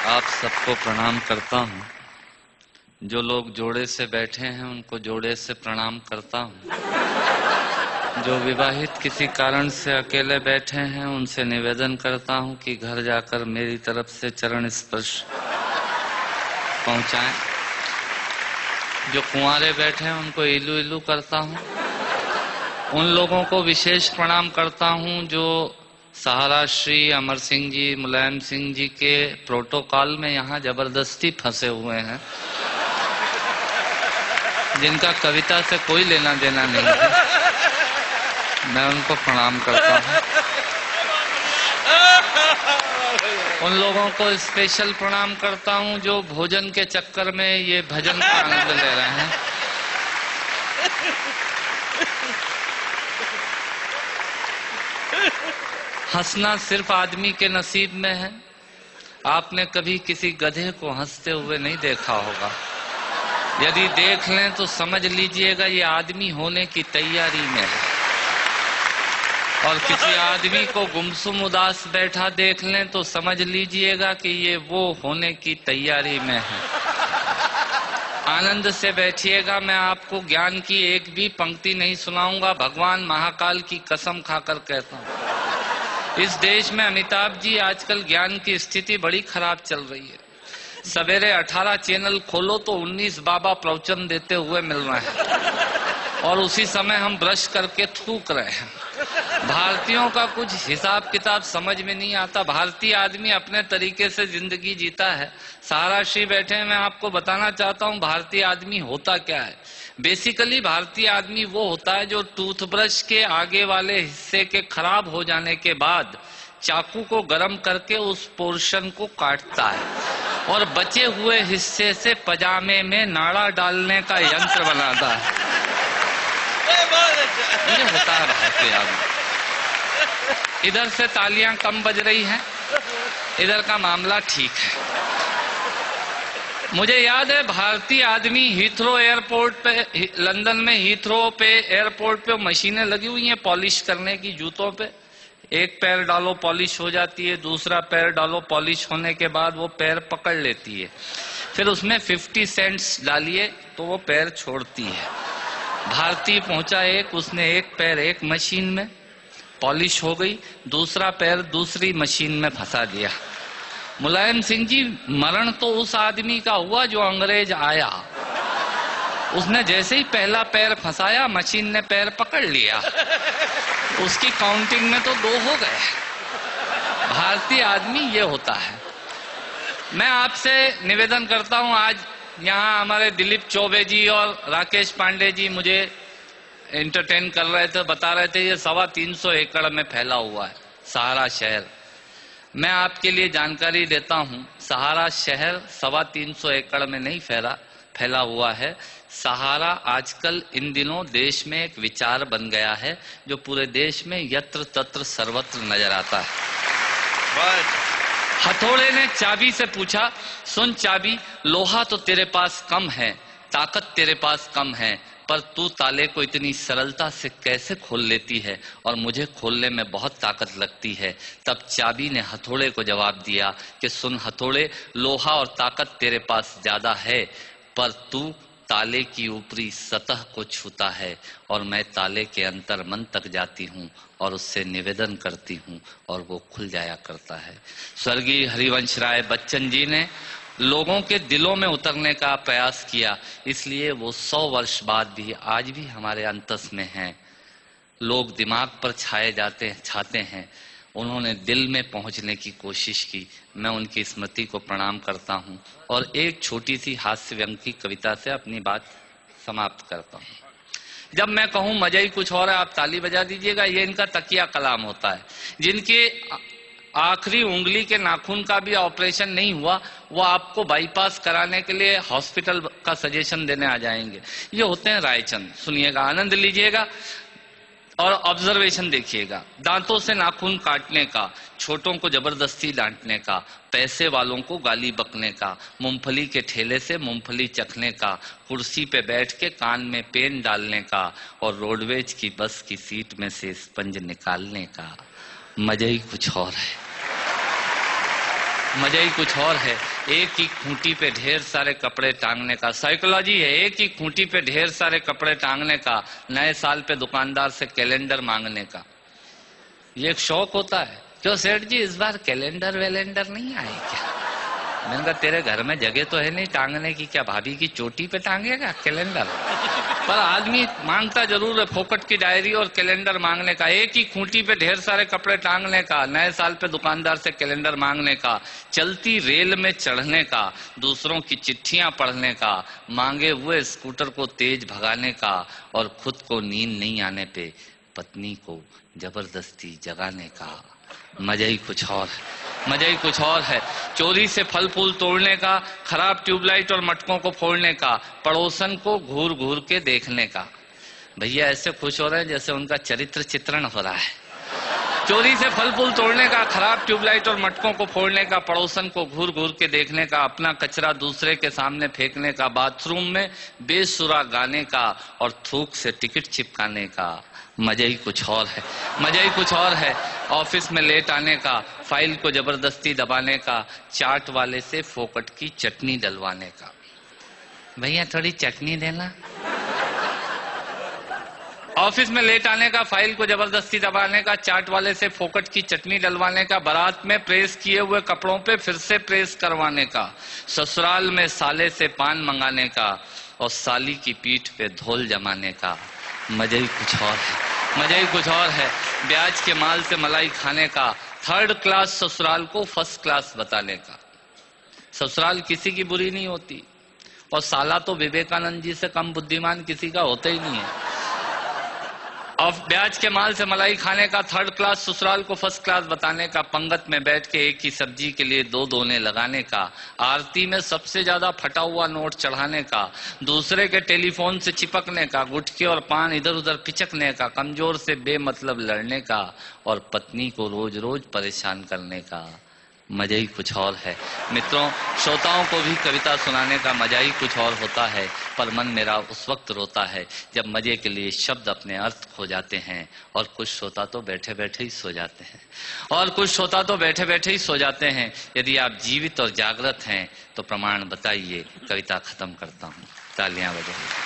आप सबको प्रणाम करता हूँ। जो लोग जोड़े से बैठे हैं उनको जोड़े से प्रणाम करता हूँ। जो विवाहित किसी कारण से अकेले बैठे हैं उनसे निवेदन करता हूँ कि घर जाकर मेरी तरफ से चरण स्पर्श पहुँचाएं। जो कुंवारे बैठे हैं उनको इलू इलू करता हूँ। उन लोगों को विशेष प्रणाम करता हूँ जो सहारा श्री अमर सिंह जी, मुलायम सिंह जी के प्रोटोकॉल में यहाँ जबरदस्ती फंसे हुए हैं, जिनका कविता से कोई लेना देना नहीं है। मैं उनको प्रणाम करता हूँ। उन लोगों को स्पेशल प्रणाम करता हूँ जो भोजन के चक्कर में ये भजन का आनंद ले रहे हैं। हंसना सिर्फ आदमी के नसीब में है। आपने कभी किसी गधे को हंसते हुए नहीं देखा होगा। यदि देख लें तो समझ लीजिएगा ये आदमी होने की तैयारी में है। और किसी आदमी को गुमसुम उदास बैठा देख लें तो समझ लीजिएगा कि ये वो होने की तैयारी में है। आनंद से बैठिएगा। मैं आपको ज्ञान की एक भी पंक्ति नहीं सुनाऊंगा। भगवान महाकाल की कसम खाकर कहता हूं, इस देश में अमिताभ जी आजकल ज्ञान की स्थिति बड़ी खराब चल रही है। सवेरे 18 चैनल खोलो तो 19 बाबा प्रवचन देते हुए मिल रहे हैं और उसी समय हम ब्रश करके थूक रहे हैं। भारतीयों का कुछ हिसाब किताब समझ में नहीं आता। भारतीय आदमी अपने तरीके से जिंदगी जीता है। सहारा श्री बैठे हैं, मैं आपको बताना चाहता हूं भारतीय आदमी होता क्या है। बेसिकली भारतीय आदमी वो होता है जो टूथब्रश के आगे वाले हिस्से के खराब हो जाने के बाद चाकू को गर्म करके उस पोर्शन को काटता है और बचे हुए हिस्से से पजामे में नाड़ा डालने का यंत्र बनाता है। ये होता है भारतीय आदमी। इधर से तालियां कम बज रही हैं, इधर का मामला ठीक है। मुझे याद है भारतीय आदमी हीथ्रो एयरपोर्ट पे, लंदन में हीथ्रो पे एयरपोर्ट पे मशीनें लगी हुई हैं पॉलिश करने की जूतों पे। एक पैर डालो पॉलिश हो जाती है, दूसरा पैर डालो पॉलिश होने के बाद वो पैर पकड़ लेती है। फिर उसमें 50 सेंट्स डालिए तो वो पैर छोड़ती है। भारतीय पहुंचा एक, उसने एक पैर एक मशीन में पॉलिश हो गई, दूसरा पैर दूसरी मशीन में फंसा दिया। मुलायम सिंह जी, मरण तो उस आदमी का हुआ जो अंग्रेज आया। उसने जैसे ही पहला पैर फंसाया मशीन ने पैर पकड़ लिया, उसकी काउंटिंग में तो 2 हो गए। भारतीय आदमी ये होता है। मैं आपसे निवेदन करता हूं, आज यहाँ हमारे दिलीप चौबे जी और राकेश पांडे जी मुझे एंटरटेन कर रहे थे, बता रहे थे ये 325 एकड़ में फैला हुआ है सहारा शहर। मैं आपके लिए जानकारी देता हूं, सहारा शहर 325 एकड़ में नहीं फैला हुआ है। सहारा आजकल इन दिनों देश में एक विचार बन गया है जो पूरे देश में यत्र तत्र सर्वत्र नजर आता है। हथौड़े ने चाबी से पूछा, सुन चाबी, लोहा तो तेरे पास कम है, ताकत तेरे पास कम है, पर तू ताले को इतनी सरलता से कैसे खोल लेती है और मुझे खोलने में बहुत ताकत लगती है। तब चाबी ने हथौड़े को जवाब दिया कि सुन हथौड़े, लोहा और ताकत तेरे पास ज्यादा है, पर तू ताले की ऊपरी सतह को छूता है और मैं ताले के अंतर मन तक जाती हूँ और उससे निवेदन करती हूँ और वो खुल जाया करता है। स्वर्गीय हरिवंश राय बच्चन जी ने लोगों के दिलों में उतरने का प्रयास किया, इसलिए वो 100 वर्ष बाद भी आज भी हमारे अंतस में हैं। लोग दिमाग पर छाते हैं, उन्होंने दिल में पहुंचने की कोशिश की। मैं उनकी स्मृति को प्रणाम करता हूं और एक छोटी सी हास्य व्यंग की कविता से अपनी बात समाप्त करता हूं। जब मैं कहूं मजा ही कुछ और है, आप ताली बजा दीजिएगा। ये इनका तकिया कलाम होता है। जिनके आखिरी उंगली के नाखून का भी ऑपरेशन नहीं हुआ, वो आपको बाईपास कराने के लिए हॉस्पिटल का सजेशन देने आ जाएंगे। ये होते हैं रायचंद। सुनिएगा, आनंद लीजिएगा और ऑब्जर्वेशन देखिएगा। दांतों से नाखून काटने का, छोटों को जबरदस्ती डांटने का, पैसे वालों को गाली बकने का, मूंगफली के ठेले से मूंगफली चखने का, कुर्सी पे बैठ के कान में पेन डालने का और रोडवेज की बस की सीट में से स्पंज निकालने का। मजा ही कुछ और है, मजा ही कुछ और है। एक ही खूंटी पे ढेर सारे कपड़े टांगने का साइकोलॉजी है। एक ही खूंटी पे ढेर सारे कपड़े टांगने का, नए साल पे दुकानदार से कैलेंडर मांगने का, ये एक शौक होता है। क्यों सेठ जी इस बार कैलेंडर वैलेंडर नहीं आए क्या? मैंने कहा तेरे घर में जगह तो है नहीं टांगने की, क्या भाभी की चोटी पे टांगेगा कैलेंडर? पर आदमी मांगता जरूर है, फोकट की डायरी और कैलेंडर मांगने का। एक ही खूंटी पे ढेर सारे कपड़े टांगने का, नए साल पे दुकानदार से कैलेंडर मांगने का, चलती रेल में चढ़ने का, दूसरों की चिट्ठियां पढ़ने का, मांगे हुए स्कूटर को तेज भगाने का, और खुद को नींद नहीं आने पे पत्नी को जबरदस्ती जगाने का। मजा ही कुछ और है, मजा ही कुछ और है। चोरी से फल फूल तोड़ने का, खराब ट्यूबलाइट और मटकों को फोड़ने का, पड़ोसन को घूर घूर के देखने का। भैया ऐसे खुश हो रहे हैं जैसे उनका चरित्र चित्रण हो रहा है। चोरी से फल फूल तोड़ने का, खराब ट्यूबलाइट और मटकों को फोड़ने का, पड़ोसन को घूर घूर के देखने का, अपना कचरा दूसरे के सामने फेंकने का, बाथरूम में बेसुरा गाने का, और थूक से टिकट चिपकाने का। मजा ही कुछ और है, मजा ही कुछ और है। ऑफिस में लेट आने का, फाइल को जबरदस्ती दबाने का, चाट वाले से फोकट की चटनी डलवाने का। भैया थोड़ी चटनी देना। ऑफिस में लेट आने का, फाइल को जबरदस्ती दबाने का, चाट वाले से फोकट की चटनी डलवाने का, बारात में प्रेस किए हुए कपड़ों पे फिर से प्रेस करवाने का, ससुराल में साले से पान मंगाने का, और साली की पीठ पे धोल जमाने का। मजा ही कुछ और है, मजा ही कुछ और है। ब्याज के माल से मलाई खाने का, थर्ड क्लास ससुराल को फर्स्ट क्लास बताने का। ससुराल किसी की बुरी नहीं होती, और साला तो विवेकानंद जी से कम बुद्धिमान किसी का होता ही नहीं है। और ब्याज के माल से मलाई खाने का, थर्ड क्लास ससुराल को फर्स्ट क्लास बताने का, पंगत में बैठ के एक ही सब्जी के लिए दो दोने लगाने का, आरती में सबसे ज्यादा फटा हुआ नोट चढ़ाने का, दूसरे के टेलीफोन से चिपकने का, गुटके और पान इधर उधर पिचकने का, कमजोर से बेमतलब लड़ने का, और पत्नी को रोज रोज परेशान करने का। मजा ही कुछ और है। मित्रों, श्रोताओं को भी कविता सुनाने का मजा ही कुछ और होता है, पर मन मेरा उस वक्त रोता है जब मजे के लिए शब्द अपने अर्थ खो जाते हैं, और कुछ श्रोता तो बैठे बैठे ही सो जाते हैं, और कुछ श्रोता तो बैठे बैठे ही सो जाते हैं। यदि आप जीवित और जागृत हैं तो प्रमाण बताइए। कविता खत्म करता हूँ, तालियां बजाइए।